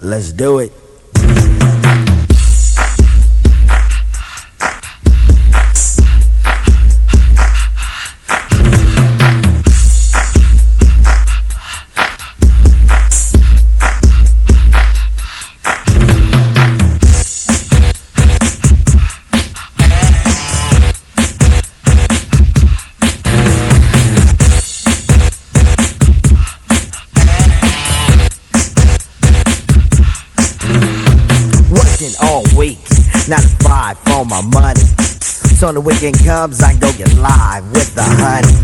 Let's do it. All week, 9 to 5 for my money. So when the weekend comes, I go get live with the honey.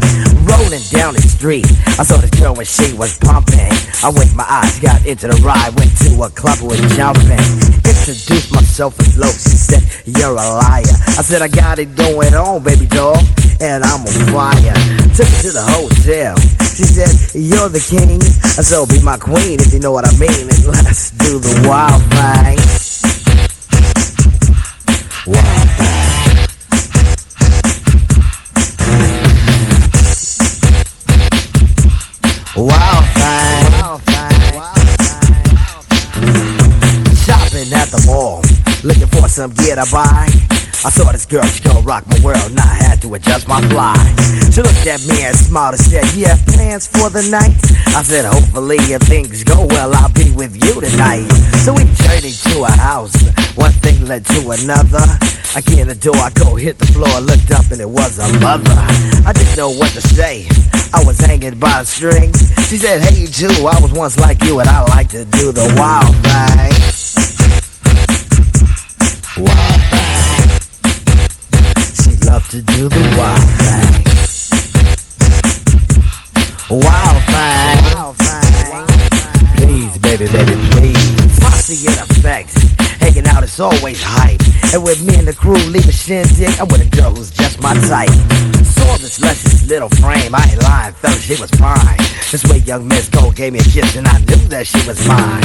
Rolling down the street, I saw this girl when she was pumping. I winked my eyes, got into the ride, went to a club with jumping. Introduced myself as low, she said, you're a liar. I said, I got it going on, baby doll, and I'm on fire. Took her to the hotel, she said, you're the king. I said, be my queen if you know what I mean, and let's do the wild thing. Wild thing. Wild thing. Wild thing. Shopping at the mall, looking for some gear to buy. I saw this girl, she gon' rock my world, and I had to adjust my fly. She looked at me and smiled and said, you have plans for the night? I said, hopefully if things go well, I'll be with you tonight. So we journeyed to a house, one thing led to another. I get in the door, I go hit the floor, looked up and it was a mother. I didn't know what to say, I was hanging by a string. She said, hey you too, I was once like you and I like to do the wild thing. Wild thing. She loved to do the wild thing. Wild thing. Wild thing. Please, baby, baby, please. Posse in effect, hanging out is always hype. And with me and the crew leave a shindig, I'm with a girl who's just my type. Saw this luscious little frame, I ain't lying, fella, she was fine. This way young Miss Gold gave me a kiss and I knew that she was mine.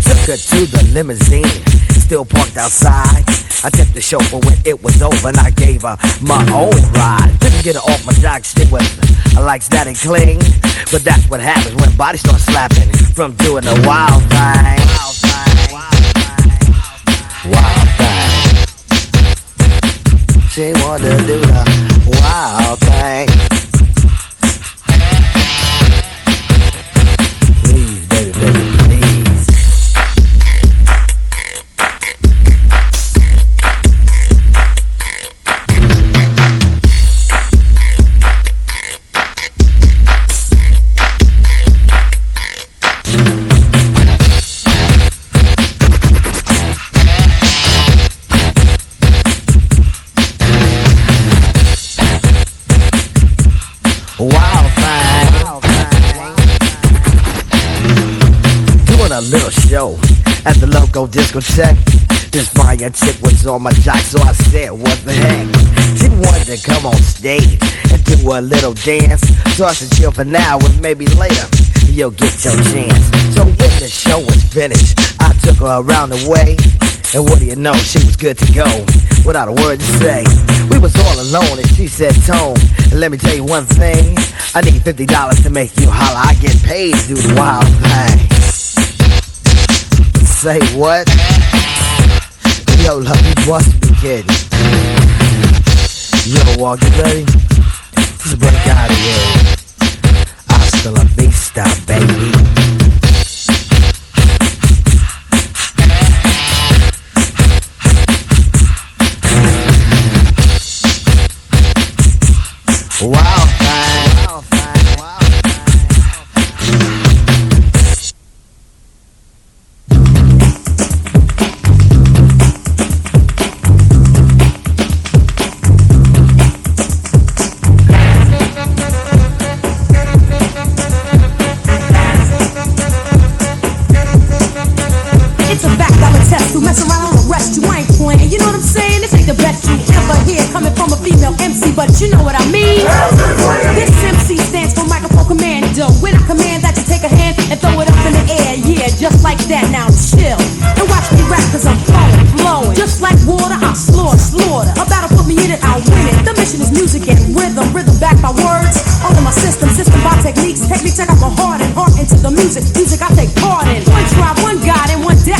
Took her to the limousine, still parked outside. I tipped the chauffeur when it was over and I gave her my own ride. Didn't get her off my jock stick with I likes that and cling. But that's what happens when bodies start slapping from doing the wild thing. Wild thing. Wild thing. She wanted to do the wild thing. Please, baby, baby, please. Wild thing. Doing a little show at the local discotheque. This fire chick was on my jock, so I said, what the heck? She wanted to come on stage and do a little dance. So I said, chill for now and maybe later you'll get your chance. So when the show was finished, I took her around the way. And what do you know, she was good to go, without a word to say. We was all alone and she said, Tone, let me tell you one thing. I need $50 to make you holler. I get paid to do the wild thing. Say what? Yo, love, you must be kidding. Yo, walk, you ready? Let's break out of here. Hasta la vista, baby. Wild thing. Wild thing. Wild thing. It's a backdollar test to mess around and arrest you. I ain't playing. You know what I'm saying? This ain't the best you ever hear coming from a female MC, but you know what I mean. This MC stands for microphone commando. When I command that you take a hand and throw it up in the air, yeah, just like that. Now chill and watch me rap, cause I'm flowing. Just like water, I'll slaughter. A battle put me in it, I'll win it. The mission is music and rhythm backed by words. All of my system by techniques. Techniques, I got my heart and heart into the music. Music I take part in. One tribe, one God, and one death.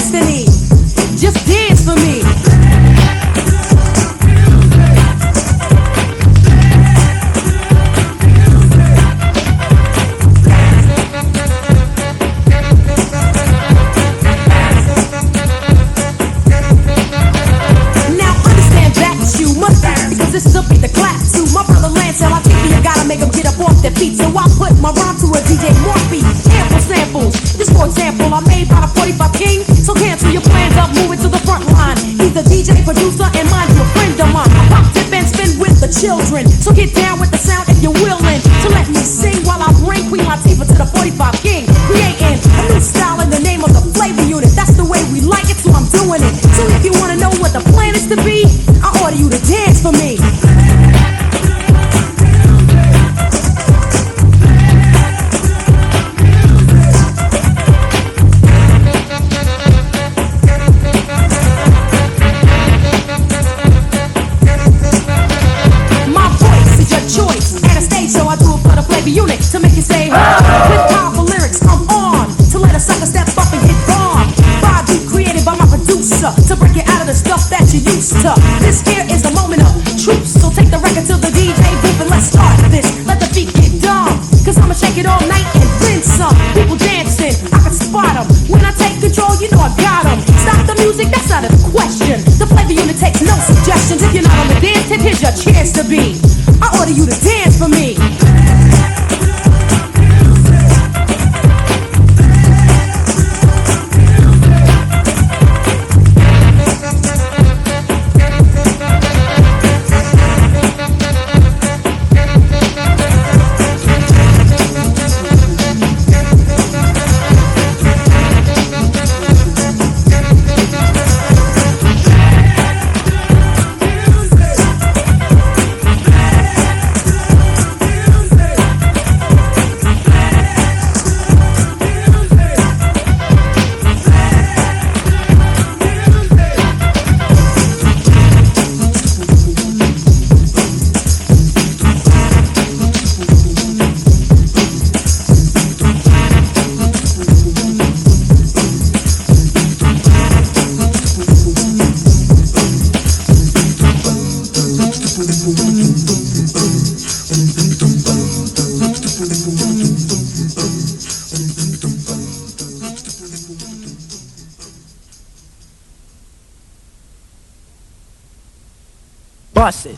be. I order you to dance for me. Bust it.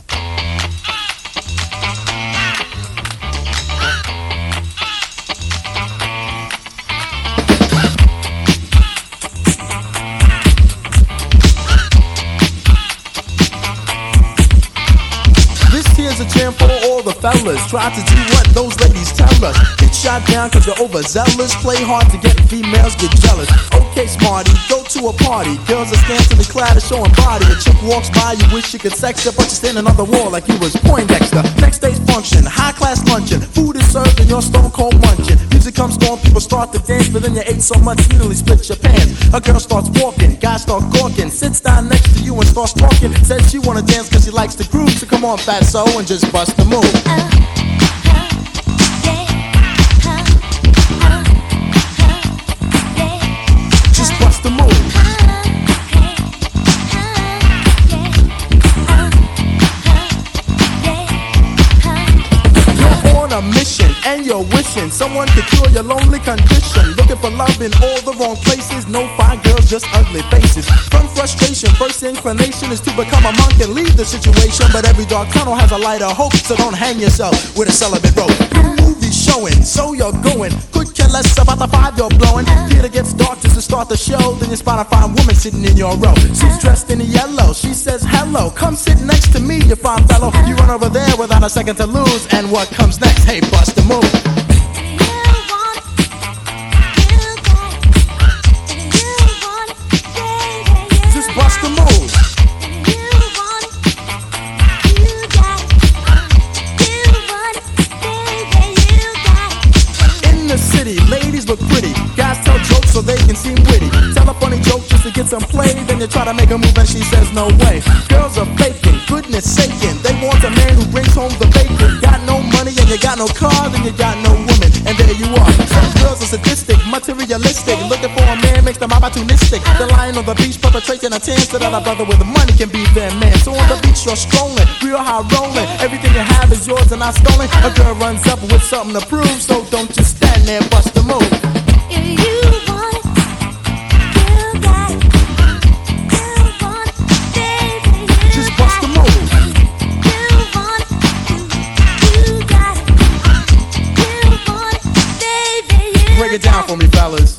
This here's a jam for all the fellas. Try to do what those ladies tell us. Get shot down cause you're overzealous. Play hard to get females, get jealous. Okay, smarty, go to a party. Girls are scantily clad and showing body. A chick walks by, you wish you could sex her, but you're standing on the wall like you was Poindexter. Next day's function, high class luncheon. Food is served and you're stone cold munching. Music comes on, people start to dance, but then you ate so much you nearly split your pants. A girl starts walking, guys start gawking, sits down next to you and starts talking. Says she wanna dance cause she likes the groove, so come on fatso and just bust the move. Just bust the move. You're on a mission and you're wishing someone could cure your lonely condition. Looking for love in all the wrong places. No fine girls, just ugly faces. From frustration, first inclination is to become a monk and leave the situation. But every dark tunnel has a light of hope, so don't hang yourself with a celibate rope. New movie showing, so you're going. Could care less about the five you're blowing. Theater gets dark just to start the show. Then you spot a fine woman sitting in your row. She's dressed in yellow, she says hello. Come sit next to me, you fine fellow. You run over there without a second to lose. And what comes next? Hey, bust the move. Just bust the move. In the city, ladies look pretty. Guys tell jokes so they can seem witty. Tell a funny joke just to get some play. Then you try to make a move and she says no way. Girls are faking, goodness saking. They want a man who brings home the bacon. Got no money and you got no car, then you got no woman. And there you are. Some girls are sadistic, materialistic. Looking for a man makes them opportunistic. They're lying on the beach, perpetrating a tan so that a brother with the money can be their man. So on the beach you're strolling, real high rolling. Everything you have is yours and not stolen. A girl runs up with something to prove, so don't just stand there and bust the move. If you want it, you got it. You want it, baby, you Just bust the move. You want it, you got it. You want it, baby, you Break it down for me, fellas.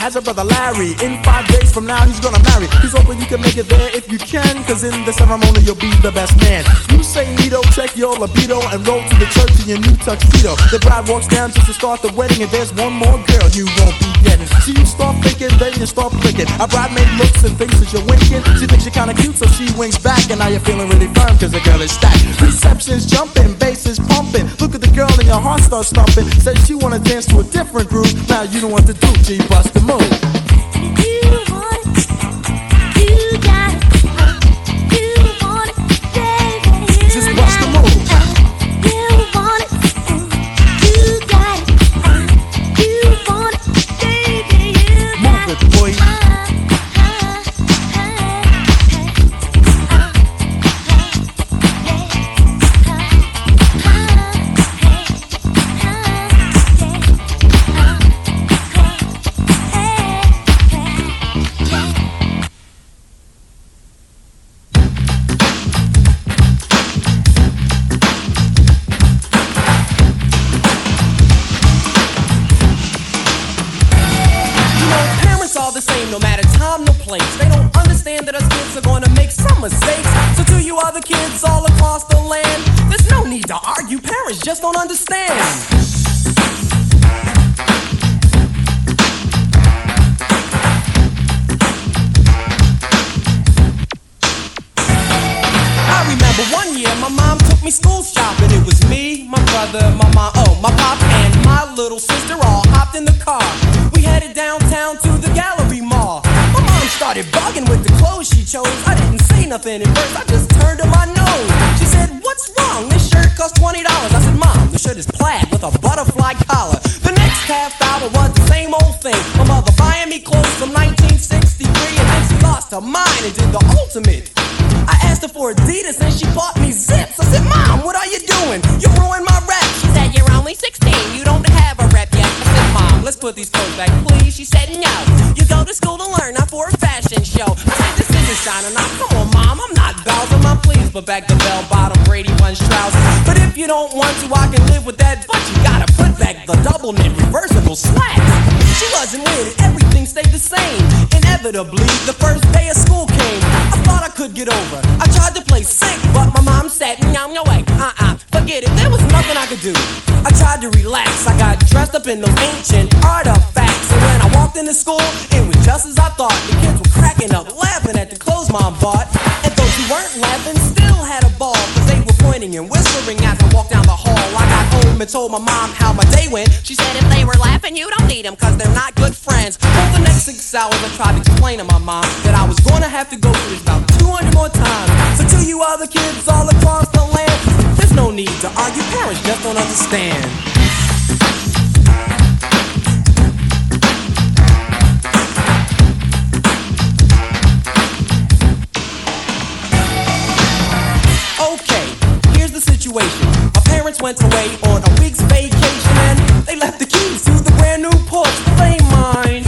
Has a brother Larry. In 5 days from now he's gonna marry. He's hoping you can make it there if you can, cause in the ceremony you'll be the best man. You say neato, check your libido, and roll to the church in your new tuxedo. The bride walks down just to start the wedding, and there's one more girl you won't be getting. So you start thinking, then you start flicking. A bridesmaid looks and thinks that you're winking. She thinks you're kinda cute, so she winks back, and now you're feeling really firm cause the girl is stacked. Reception's jumping, bass is pumping. Look at the girl and your heart starts thumping. Says she wanna dance to a different groove. Now you know what to do, G, bust the move. You want it, you got it. You want it, place. They don't understand that us kids are gonna make some mistakes. So to you other kids all across the land, there's no need to argue, parents just don't understand. I remember one year my mom took me school shopping. It was me, my brother, my mom, my pop, and my little sister all hopped in the car. We headed downtown to the Gallery Mall. My mom started bugging with the clothes she chose. I didn't say nothing at first, I just turned to my nose. She said, "What's wrong? This shirt costs $20. I said, "Mom, the shirt is plaid with a butterfly collar." The next half hour was the same old thing. My mother buying me clothes from 1963, and then she lost her mind and did the ultimate. I asked her for Adidas and she bought me Zips. I said, "Mom, what are you doing? You ruined my rep." She said, "You're only 16, you don't have a rep yet." I said, "Mom, let's put these clothes back, please." She said, "No, you go to school to learn, not for a fashion show." I said, "This isn't shining off. Come on, Mom, I'm not Bowser, Mom, please put back the bell-bottom Brady Bunch trousers. But if you don't want to, I can live with that, but you gotta put back the double-knit reversible slacks." She wasn't with it, everything stayed the same. Inevitably, the first day of school came. I thought I could get over. I tried to play sick, but my mom said, "No way, forget it, there was nothing I could do." I tried to relax, I got dressed up in those ancient artifacts. And when I walked into school, it was just as I thought. The kids were cracking up, laughing at the clothes Mom bought. And those who weren't laughing still had a ball, cause they were pointing and whispering as I walked down the hall. I got home and told my mom how my day went. She said, "If they were laughing, you don't need them, cause they're not good friends." For the next 6 hours I tried to explain to my mom that I was gonna have to go through this about 200 more times. So to you other kids all across the land, there's no need to argue, parents just don't understand. Okay, here's the situation. My parents went away on a week's vacation and they left the keys to the brand new Porsche. Were they mine?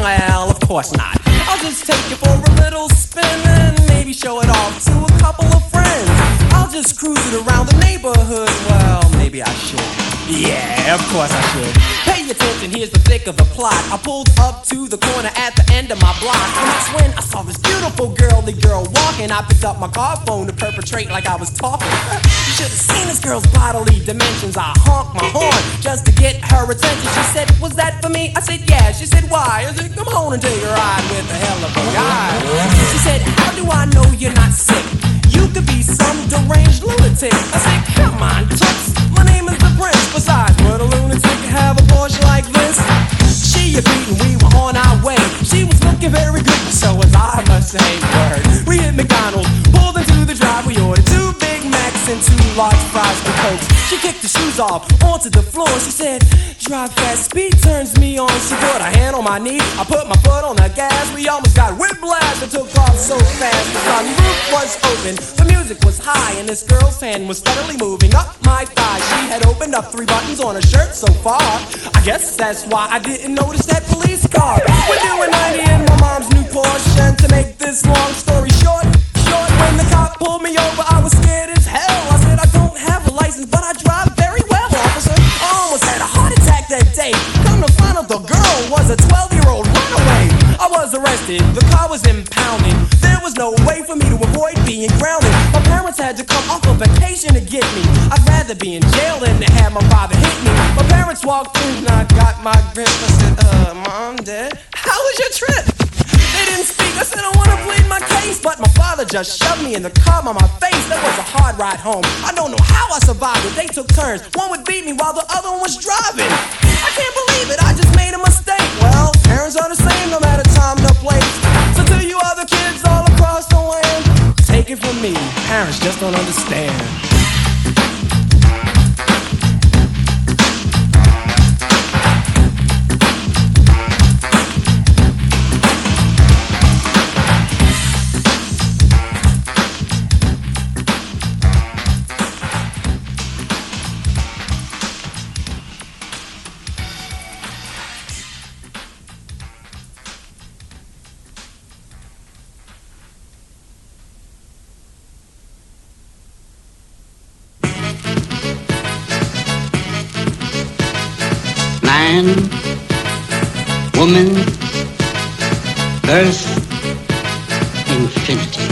Well, of course not. I'll just take it for a little spin and maybe show it off to a couple of friends. I'll just cruise it around the neighborhood. Well, maybe I should. Yeah, of course I should. Pay attention, here's the thick of the plot. I pulled up to the corner at the end of my block, and that's when I saw this beautiful girly girl walking. I picked up my car phone to perpetrate like I was talking. You should have seen this girl's bodily dimensions. I honked my horn just to get her attention. She said, "Was that for me?" I said, "Yeah." She said, "Why?" I said, "Come on and take a ride with a hell of a guy." She said, "How do I know you're not sick? You could be some deranged lunatic." I said, "Come on, Toots, my name is the Prince. Besides, would a lunatic have a Porsche like this?" She agreed and we were on our way. She was looking very good, so was I, must say. Word. We hit McDonald's, pulled into the drive. We ordered 2 Big Macs and 2 large fries with Cokes. She kicked the shoes off onto the floor. She said, "Drive fast, speed turns me on." She put her hand on my knee, I put my foot on the gas. We almost got whiplash, it took off so fast. The sunroof was open, the music was high, and this girl's hand was steadily moving up my thigh. She had opened up 3 buttons on her shirt so far. I guess that's why I didn't notice that police car. We're doing 90 in my mom's new Porsche, and to make this long story short, when the cop pulled me over, I was scared as hell. I said, "I don't have a license, but I drive very well, officer." I almost had a heart attack that day. Come to find out, the girl was a 12-year-old runaway. I was arrested, the car was impounded. There was no way for me to avoid being grounded. My parents had to come off on vacation to get me. I'd rather be in jail than to have my father hit me. My parents walked in and I got my grip. I said, "Mom, Dad, how was your trip?" They didn't speak. I said, "I want to plead my case," but my father just shoved me in the car by my face. That was a hard ride home. I don't know how I survived it. They took turns. One would beat me while the other one was driving. I can't believe it. I just made a mistake. Well, parents are the same no matter time or place. So to you other kids all across the land, take it from me, parents just don't understand. Man, woman, earth, infinity.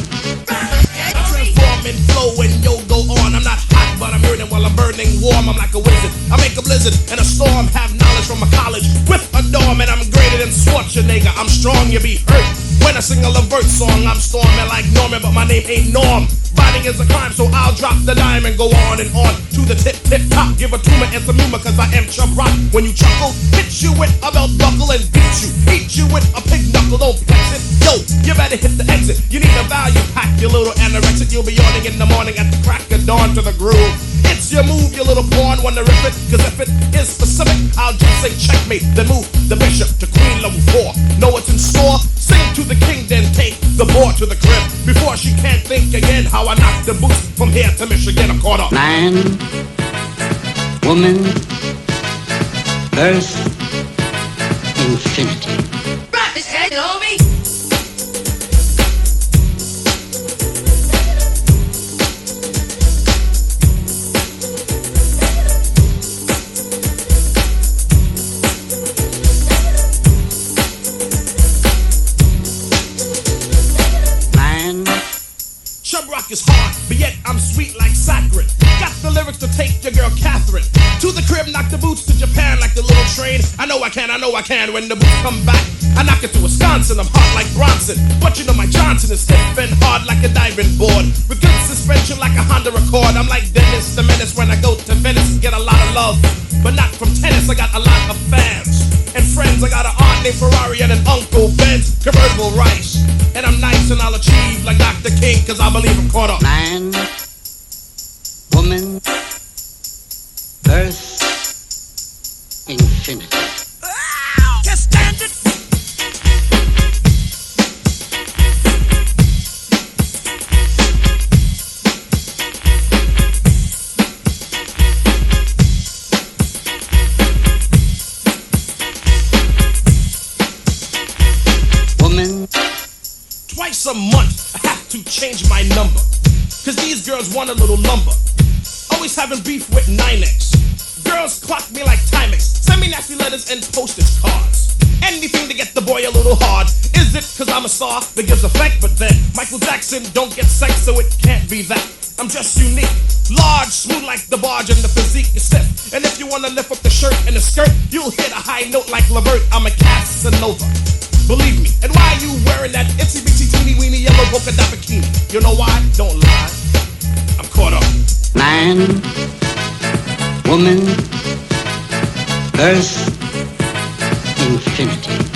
Transform and flow and yo go on. I'm not hot, but I'm burning while I'm burning warm. I'm like a wizard. I make a blizzard and a storm. Have knowledge from a college with a dorm, and I'm greater than Schwarzenegger. I'm strong, you be hurt. When I sing a Levert song, I'm storming like Norman, but my name ain't Norm. Fighting is a crime, so I'll drop the dime and go on to the tip top. Give a tumor and some humor, cause I am chub rock. When you chuckle, hit you with a belt buckle and beat you. Eat you with a pig knuckle, don't flex it. Yo, you better hit the exit. You need a value pack, you little anorexic. You'll be yawning in the morning at the crack of dawn to the groove. It's your move, you little pawn, wanna rip it? Cause if it is specific, I'll just say checkmate. Then move the bishop to queen level 4. Know what's in store? Sing to the king, then take the board to the crib. Before she can't think again how I knock the boots from here to Michigan. I'm caught up. Man, woman, earth, infinity. Drop his head, homie. Rock is hard, but yet I'm sweet like saccharin. Got the lyrics to take your girl Catherine to the crib, knock the boots to Japan like the little train. I know I can when the boots come back. I knock it to Wisconsin, I'm hard like Bronson. But you know my Johnson is stiff and hard like a diving board, with good suspension like a Honda Accord. I'm like Dennis the Menace when I go to Venice. Get a lot of love, but not from tennis. I got a lot of fans and friends. I got an aunt named Ferrari and an uncle Benz, convertible rice. And I'm nice and I'll achieve like Dr. King, cause I believe I'm caught up. Man, woman, earth, infinity. Can't stand it. Twice a month, I have to change my number, cause these girls want a little lumber. Always having beef with 9X. Girls clock me like Timex. Send me nasty letters and postage cards. Anything to get the boy a little hard. Is it cause I'm a star that gives effect? But then Michael Jackson don't get sex, so it can't be that. I'm just unique, large, smooth like the barge, and the physique is stiff. And if you wanna lift up the shirt and the skirt, you'll hit a high note like Levert. I'm a Casanova, believe me. And why are you wearing that itsy bitsy teeny weeny yellow polka dot bikini? You know why? Don't lie, I'm caught up. Man, woman, earth, infinity.